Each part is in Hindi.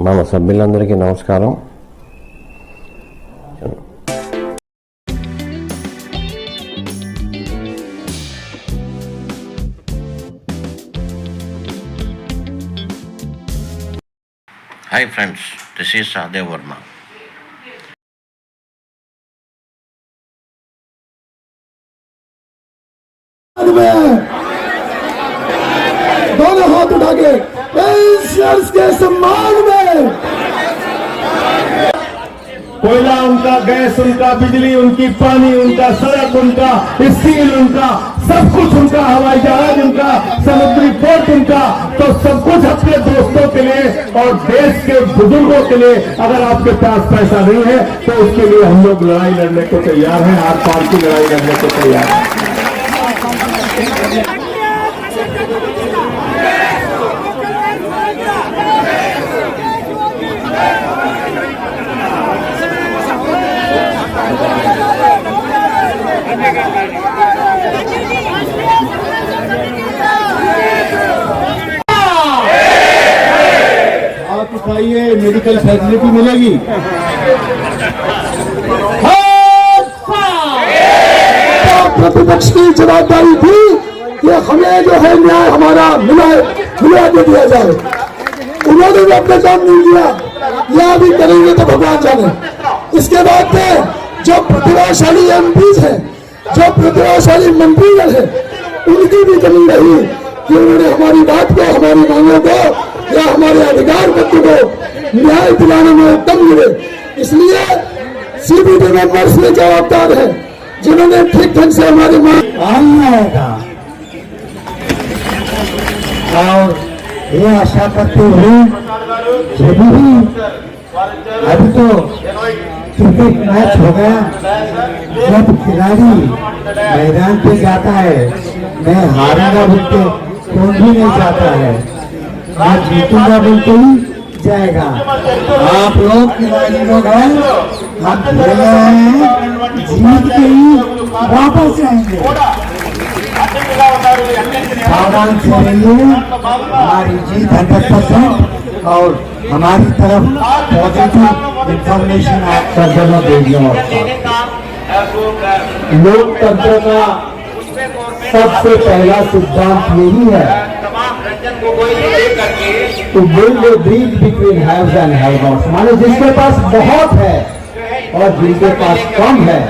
మన సభ్యులందరికీ నమస్కారం. Hi friends, this is Sadev Verma. दोनों हाथ उठा के के सम्मान में कोयला उनका, गैस उनका, बिजली उनकी, पानी उनका, सड़क उनका, स्टील उनका, सब कुछ उनका, हवाई जहाज उनका, समुद्री पोर्ट उनका। तो सब कुछ अपने दोस्तों के लिए और देश के बुजुर्गों के लिए। अगर आपके पास पैसा नहीं है तो उसके लिए हम लोग लड़ाई लड़ने को तैयार हैं, आर पार की लड़ाई लड़ने को तैयार हैं। आप उठाइए, मेडिकल फैसिलिटी मिलेगी। प्रतिपक्ष की जवाबदारी थी कि हमें जो है न्याय हमारा मिला दे दिया जाए। उन्होंने भी अपना काम नहीं किया, या अभी करेंगे तो भगवान जाने। इसके बाद में जो प्रतिभाशाली एमपीज है, जो प्रतिभाशाली मंत्रीगण है, उनकी भी कमी रही कि उन्होंने हमारी बात को, हमारी मांगों को या हमारे अधिकार पत्र को न्याय दिलाने में दम मिले। इसलिए सीबीडी मेंबर्स में जवाबदार है, जिन्होंने ठीक ढंग से हमारी मांग आएगा। और ये आशा करते हुए अभी तो क्रिकेट मैच हो गया, जब खिलाड़ी मैदान पे जाता है, मैं हारूंगा बोलते कौन भी नहीं जाता है, मैं जीतूंगा बोलते ही जाएगा। आप लोग खिलाड़ी लोग हैं, हम खेल रहे हैं, जीत के ही वापस जाएंगे। सावधान से रहिए, हमारी जीत 100% और हमारी तरफ पॉजिटिव इंफॉर्मेशन आप सब जगह भेजना होगा। लोकतंत्र का सबसे पहला सिद्धांत यही है कि will bridge between haves and have-knots, माने जिसके पास बहुत है और जिनके पास कम है,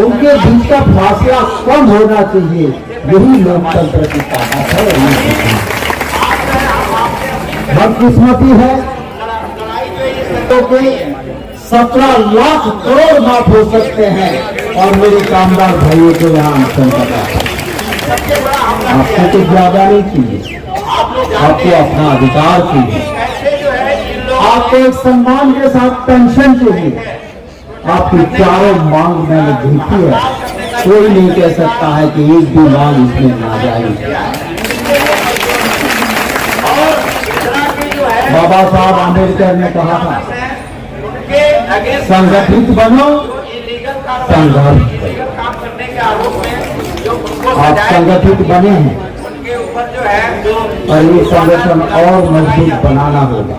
उनके बीच का फासला कम होना चाहिए। यही लोकतंत्र की ताकत है। बदकिस्मती है तो कोई 17 लाख करोड़ माफ हो सकते हैं और मेरे कामदार भाइयों को यहाँ अनशन करना है। आपको कुछ ज्यादा नहीं चाहिए, आपको अपना अधिकार चाहिए, आपको एक सम्मान के साथ पेंशन चाहिए। आपकी चारों मांग मैंने देखी है, कोई नहीं कह सकता है कि एक भी मांग इसमें ना जाए। बाबा साहब आम्बेडकर ने कहा था, संगठित बनो, संघर्ष। आप संगठित बने हैं और ये संगठन और मजबूत बनाना होगा।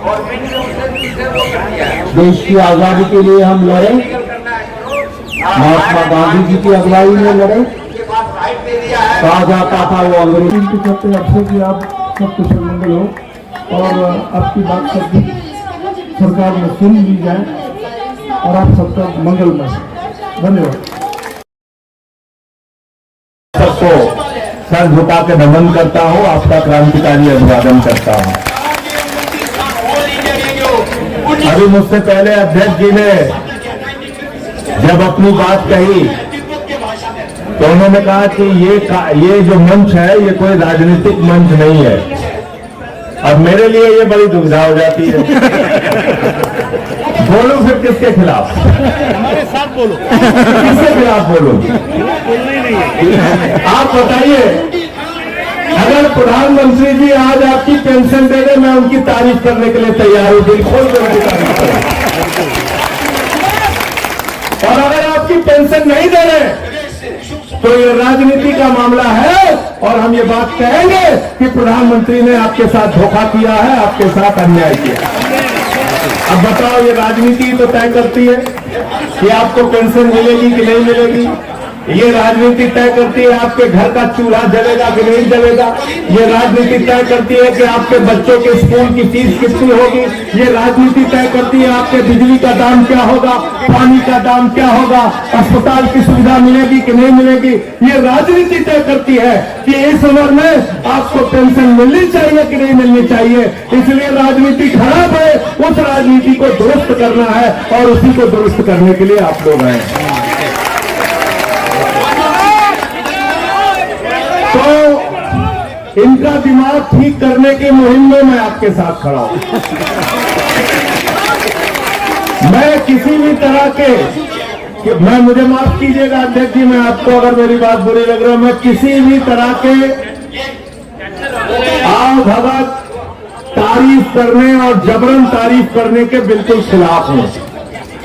देश की आजादी के लिए हम लड़े, महात्मा गांधी जी की अगुवाई में लड़े। कहा जाता था वो अंग्रेजी करते अवसर की आप सब कुछ मंगल हो और आपकी बात सब सरकार में सुन ली जाए और आप सबका मंगलमय। धन्यवाद। सबको सर झुका के नमन करता हूँ, आपका क्रांतिकारी अभिवादन करता हूँ। अभी मुझसे पहले अध्यक्ष जी ने जब अपनी बात कही तो उन्होंने कहा कि ये जो मंच है ये कोई राजनीतिक मंच नहीं है। अब मेरे लिए ये बड़ी दुविधा हो जाती है। बोलूं फिर किसके खिलाफ? हमारे साथ बोलो। किसके खिलाफ बोलूं? आप बताइए, अगर प्रधानमंत्री जी आज आपकी पेंशन दे दे, मैं उनकी तारीफ करने के लिए तैयार हूं, दिल खोल कर उनकी तारीफ करूं। और अगर आपकी पेंशन नहीं दे रहे तो ये राजनीति का मामला है और हम ये बात कहेंगे कि प्रधानमंत्री ने आपके साथ धोखा किया है, आपके साथ अन्याय किया है। अब बताओ, ये राजनीति तो तय करती है कि आपको पेंशन मिलेगी कि नहीं मिलेगी। ये राजनीति तय करती है आपके घर का चूल्हा जलेगा कि नहीं जलेगा। ये राजनीति तय करती है कि आपके बच्चों के स्कूल की फीस कितनी होगी। ये राजनीति तय करती है आपके बिजली का दाम क्या होगा, पानी का दाम क्या होगा, अस्पताल की सुविधा मिलेगी कि नहीं मिलेगी। ये राजनीति तय करती है कि इस उम्र में आपको पेंशन मिलनी चाहिए कि नहीं मिलनी चाहिए। इसलिए राजनीति खराब है, उस राजनीति को दुरुस्त करना है और उसी को दुरुस्त करने के लिए आप लोग हैं। तो इनका दिमाग ठीक करने की मुहिम में मैं आपके साथ खड़ा हूं। मैं किसी भी तरह के मुझे माफ कीजिएगा अध्यक्ष जी, मैं आपको अगर मेरी बात बुरी लग रही है, मैं किसी भी तरह के आओ भगत तारीफ करने और जबरन तारीफ करने के बिल्कुल खिलाफ हूं।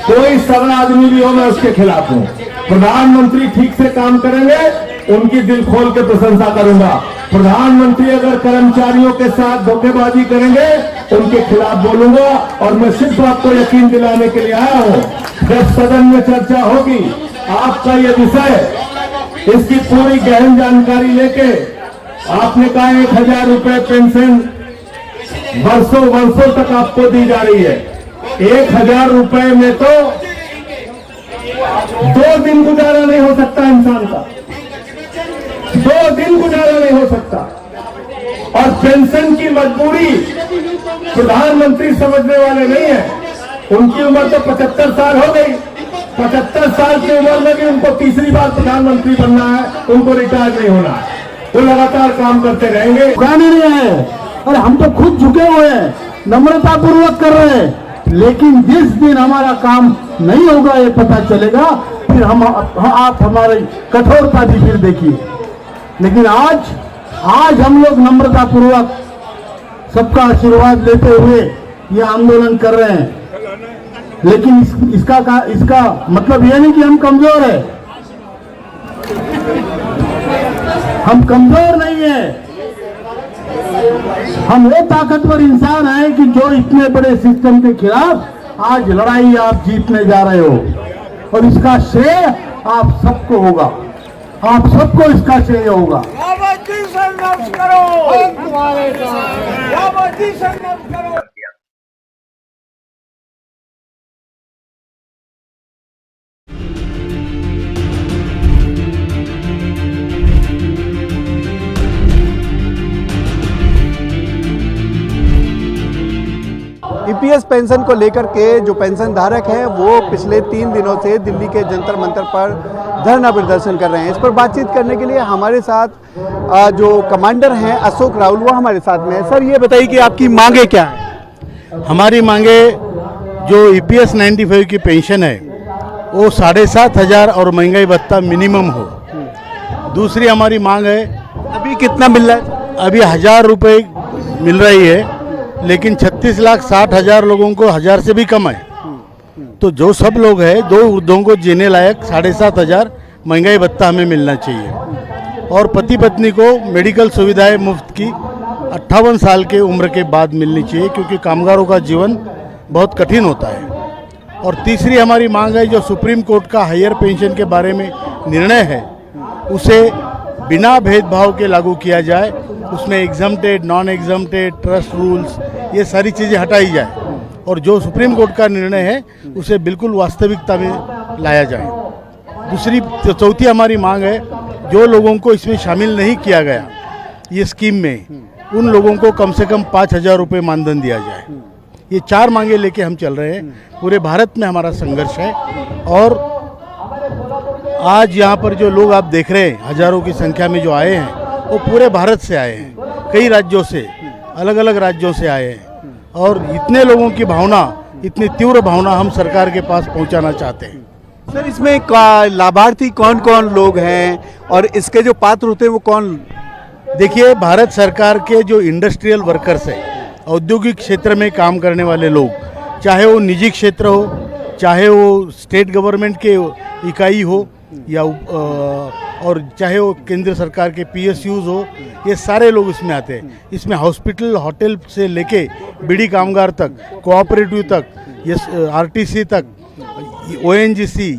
कोई सबला आदमी भी हो, मैं उसके खिलाफ हूं। प्रधानमंत्री ठीक से काम करेंगे, उनकी दिल खोल के प्रशंसा करूंगा। प्रधानमंत्री अगर कर्मचारियों के साथ धोखेबाजी करेंगे, उनके खिलाफ बोलूंगा। और मैं सिर्फ आपको यकीन दिलाने के लिए आया हूं, जब सदन में चर्चा होगी, आपका यह विषय, इसकी पूरी गहन जानकारी लेके, आपने कहा 1000 रुपए पेंशन वर्षों वर्षों तक आपको दी जा रही है। 1000 रुपए में तो 2 दिन गुजारा नहीं हो सकता इंसान का, 2 दिन गुजारा नहीं हो सकता। और पेंशन की मजबूरी प्रधानमंत्री समझने वाले नहीं है। उनकी उम्र तो 75 साल हो गई। 75 साल की उम्र में भी उनको तीसरी बार प्रधानमंत्री बनना है, उनको रिटायर नहीं होना है। वो लगातार काम करते रहेंगे। झुकाने नहीं है, और हम तो खुद झुके हुए हैं, नम्रता पूर्वक कर रहे हैं। लेकिन जिस दिन हमारा काम नहीं होगा, ये पता चलेगा, फिर आप हमारी कठोरता भी फिर देखिए। लेकिन आज हम लोग नम्रता पूर्वक सबका आशीर्वाद लेते हुए ये आंदोलन कर रहे हैं। लेकिन इसका मतलब यह नहीं कि हम कमजोर है। हम कमजोर नहीं है, हम वो ताकतवर इंसान हैं कि जो इतने बड़े सिस्टम के खिलाफ आज लड़ाई आप जीतने जा रहे हो। और इसका श्रेय आप सबको होगा, आप सबको इसका श्रेय होगा। ईपीएस पेंशन को लेकर के जो पेंशन धारक हैं वो पिछले 3 दिनों से दिल्ली के जंतर मंतर पर धरना प्रदर्शन कर रहे हैं। इस पर बातचीत करने के लिए हमारे साथ जो कमांडर हैं अशोक राहुल, वो हमारे साथ में है। सर, ये बताइए कि आपकी मांगे क्या हैं? हमारी मांगे, जो ईपीएस 95 की पेंशन है वो 7,500 और महंगाई भत्ता मिनिमम हो। दूसरी हमारी मांग है, अभी कितना मिल रहा है? अभी 1000 रुपये मिल रही है, लेकिन 36,60,000 लोगों को 1000 से भी कम है। तो जो सब लोग हैं, 2 वृद्धों को जीने लायक 7,500 महंगाई भत्ता हमें मिलना चाहिए। और पति पत्नी को मेडिकल सुविधाएं मुफ्त की 58 साल के उम्र के बाद मिलनी चाहिए, क्योंकि कामगारों का जीवन बहुत कठिन होता है। और तीसरी हमारी मांग है, जो सुप्रीम कोर्ट का हायर पेंशन के बारे में निर्णय है, उसे बिना भेदभाव के लागू किया जाए। उसमें exempted, non exempted, trust rules, ये सारी चीज़ें हटाई जाए। और जो सुप्रीम कोर्ट का निर्णय है उसे बिल्कुल वास्तविकता में लाया जाए। चौथी हमारी मांग है, जो लोगों को इसमें शामिल नहीं किया गया ये स्कीम में, उन लोगों को कम से कम 5,000 रुपये मानधन दिया जाए। ये 4 मांगे लेके हम चल रहे हैं। पूरे भारत में हमारा संघर्ष है। और आज यहाँ पर जो लोग आप देख रहे हैं, हजारों की संख्या में जो आए हैं, वो पूरे भारत से आए हैं, कई राज्यों से, अलग अलग राज्यों से आए हैं। और इतने लोगों की भावना, इतनी तीव्र भावना हम सरकार के पास पहुंचाना चाहते हैं। सर, इसमें लाभार्थी कौन कौन लोग हैं और इसके जो पात्र होते हैं वो कौन? देखिए, भारत सरकार के जो इंडस्ट्रियल वर्कर्स हैं, औद्योगिक क्षेत्र में काम करने वाले लोग, चाहे वो निजी क्षेत्र हो, चाहे वो स्टेट गवर्नमेंट के इकाई हो, या और चाहे वो केंद्र सरकार के PSUs हो, ये सारे लोग इसमें आते हैं। इसमें हॉस्पिटल, होटल से लेके बीड़ी कामगार तक, कोऑपरेटिव तक, आरटीसी तक, ओएनजीसी,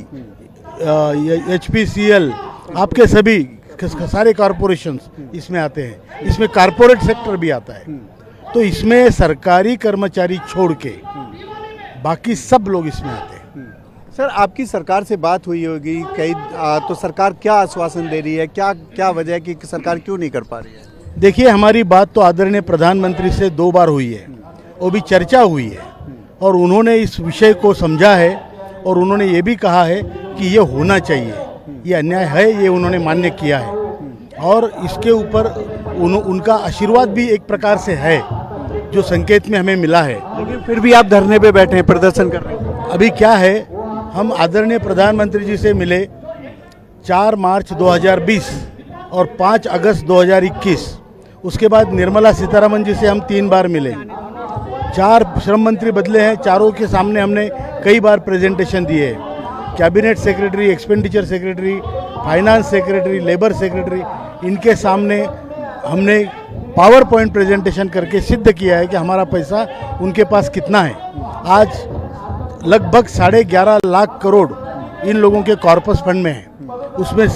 एचपीसीएल, आपके सभी सारे कॉरपोरेशंस इसमें आते हैं। इसमें कारपोरेट सेक्टर भी आता है। तो इसमें सरकारी कर्मचारी छोड़ के बाकी सब लोग इसमें आते हैं। सर, आपकी सरकार से बात हुई होगी कई, तो सरकार क्या आश्वासन दे रही है, क्या वजह है कि सरकार क्यों नहीं कर पा रही है? देखिए, हमारी बात तो आदरणीय प्रधानमंत्री से 2 बार हुई है, वो भी चर्चा हुई है, और उन्होंने इस विषय को समझा है और उन्होंने ये भी कहा है कि ये होना चाहिए, ये अन्याय है, ये उन्होंने मान्य किया है, और इसके ऊपर उनका आशीर्वाद भी एक प्रकार से है जो संकेत में हमें मिला है। लेकिन फिर भी आप धरने पे बैठे हैं, प्रदर्शन कर रहे हैं। अभी क्या है, हम आदरणीय प्रधानमंत्री जी से मिले 4 मार्च 2020 और 5 अगस्त 2021। उसके बाद निर्मला सीतारमन जी से हम 3 बार मिले। 4 श्रम मंत्री बदले हैं, चारों के सामने हमने कई बार प्रेजेंटेशन दिए हैं। Cabinet secretary, expenditure secretary, finance secretary, labour secretary, इनके सामने हमने पावर पॉइंट प्रेजेंटेशन करके सिद्ध किया है कि हमारा पैसा उनके पास कितना है। आज लगभग 11.5 लाख करोड़ इन लोगों के कॉर्पस फंड में है, उसमें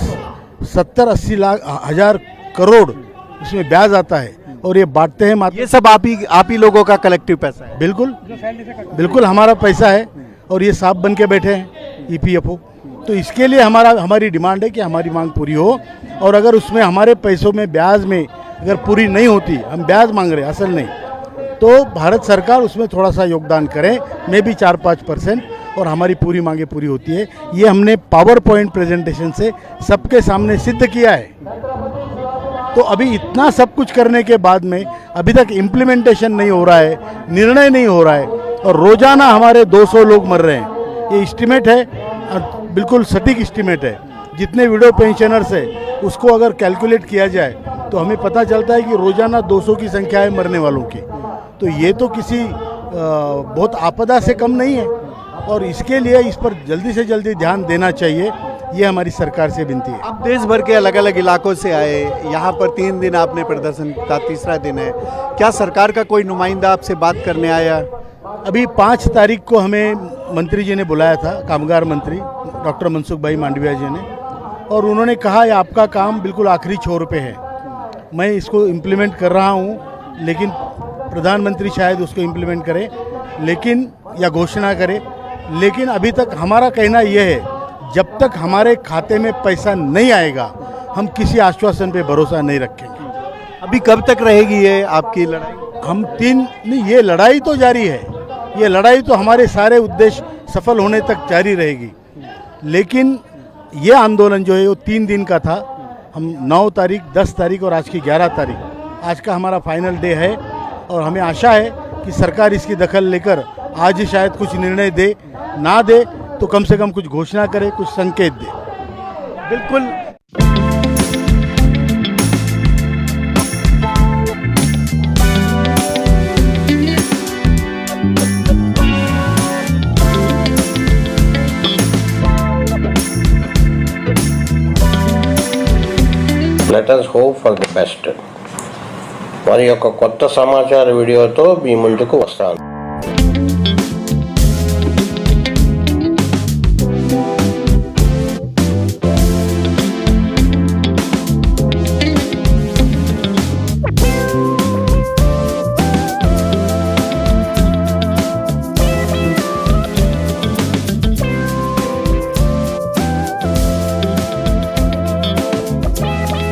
70-80 लाख हजार करोड़ इसमें ब्याज आता है, और ये बांटते हैं मात्र। ये सब आप ही लोगों का कलेक्टिव पैसा है? बिल्कुल हमारा पैसा है, और ये सांप बन के बैठे हैं ईपीएफओ। तो इसके लिए हमारी डिमांड है कि हमारी मांग पूरी हो, और अगर उसमें हमारे पैसों में ब्याज में अगर पूरी नहीं होती, हम ब्याज मांग रहे हैं असल नहीं, तो भारत सरकार उसमें थोड़ा सा योगदान करे, मे भी 4-5%, और हमारी पूरी मांगे पूरी होती है। ये हमने पावर पॉइंट प्रेजेंटेशन से सबके सामने सिद्ध किया है। तो अभी इतना सब कुछ करने के बाद में अभी तक इम्प्लीमेंटेशन नहीं हो रहा है, निर्णय नहीं हो रहा है, और रोजाना हमारे 200 लोग मर रहे हैं। ये एस्टिमेट है, बिल्कुल सटीक एस्टिमेट है। जितने विडो पेंशनर्स है उसको अगर कैलकुलेट किया जाए तो हमें पता चलता है कि रोजाना 200 की संख्या है मरने वालों की। तो ये तो किसी बहुत आपदा से कम नहीं है, और इसके लिए इस पर जल्दी से जल्दी ध्यान देना चाहिए, ये हमारी सरकार से विनती है। आप देश भर के अलग अलग इलाकों से आए, यहाँ पर 3 दिन आपने प्रदर्शन का, तीसरा दिन है। क्या सरकार का कोई नुमाइंदा आपसे बात करने आया? अभी 5 तारीख को हमें मंत्री जी ने बुलाया था, कामगार मंत्री डॉक्टर मनसुख भाई मांडविया जी ने, और उन्होंने कहा ये आपका काम बिल्कुल आखिरी छोर पे है, मैं इसको इम्प्लीमेंट कर रहा हूँ, लेकिन प्रधानमंत्री शायद उसको इम्प्लीमेंट करे, लेकिन या घोषणा करे, लेकिन अभी तक हमारा कहना यह है, जब तक हमारे खाते में पैसा नहीं आएगा हम किसी आश्वासन पे भरोसा नहीं रखेंगे। अभी कब तक रहेगी ये आपकी लड़ाई? हम नहीं, ये लड़ाई तो जारी है, ये लड़ाई तो हमारे सारे उद्देश्य सफल होने तक जारी रहेगी, लेकिन ये आंदोलन जो है वो 3 दिन का था। हम 9 तारीख, 10 तारीख और आज की 11 तारीख, आज का हमारा फाइनल डे है, और हमें आशा है कि सरकार इसकी दखल लेकर आज ही शायद कुछ निर्णय दे, ना दे तो कम से कम कुछ घोषणा करे, कुछ संकेत दे। बिल्कुल। Let us hope for the best. మరి యొక్క కొత్త సమాచార వీడియోతో మీ ముందుకు వస్తాను.